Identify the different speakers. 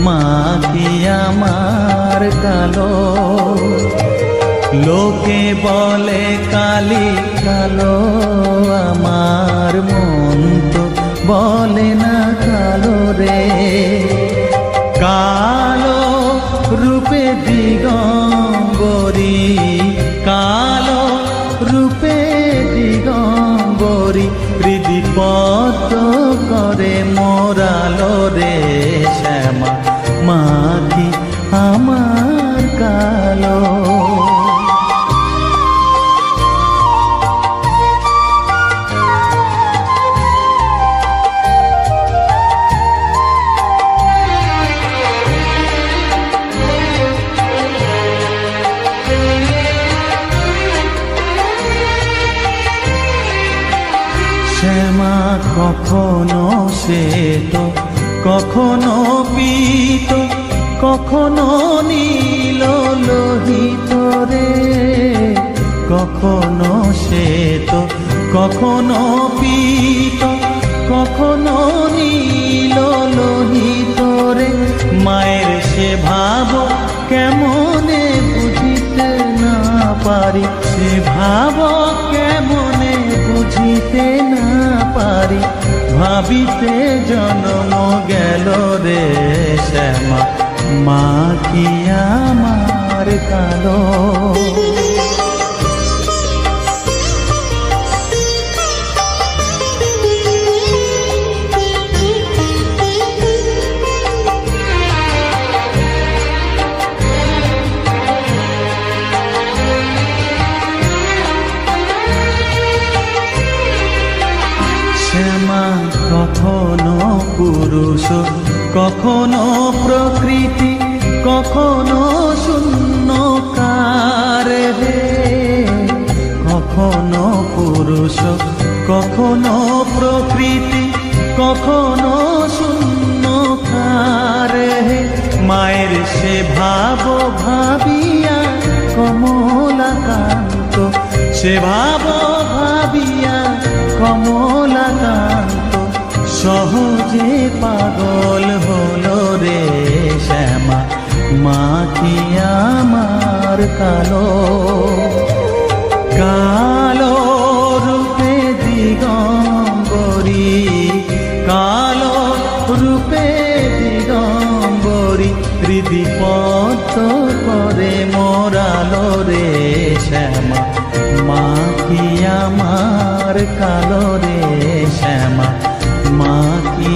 Speaker 1: মা কি আমার কালো। লোকে বলে কালি কালো, আমার মন তো বলে না কালো রে। কালো রূপে দিগম্বরী, কালো রূপে দিগম্বরী, হৃদি পদ্ম করে মোরালো রে শ্যামা, মা কি আমার কালো। শ্যামা কখনো শ্বেত, কখনো পীত, কখনো নীল লোহিত রে। কখনো শ্বেত, কখনো পীত, কখনো নীল লোহিত রে। মায়ের সে ভাব কেমনে বুঝিতে না পারি, সে ভাব কেমনে বুঝিতে না পারি, ভাবিতে জন্ম গেল রে শ্যামা, মা কি আমার কালো। শ্যামা কখনো পুরুষ, কখনো প্রকৃতি, কখনো শূন্যকার হে। কখনো পুরুষ, কখনো প্রকৃতি, কখনো শূন্যকার হে। মায়ের সে ভাব ভাবিয়া কমলাকান্ত, সে ভাব ভাবিয়া কমলাকান্ত, সহজে পাগল হলো রে শ্যামা, মা কি আমার কালো। কালো রূপে দিগম্বরী, কালো রূপে দিগম্বরী, হৃদি পদ্ম করে মোরালো রে শ্যামা, মা কি আমার কালো রে শ্যামা, মা কি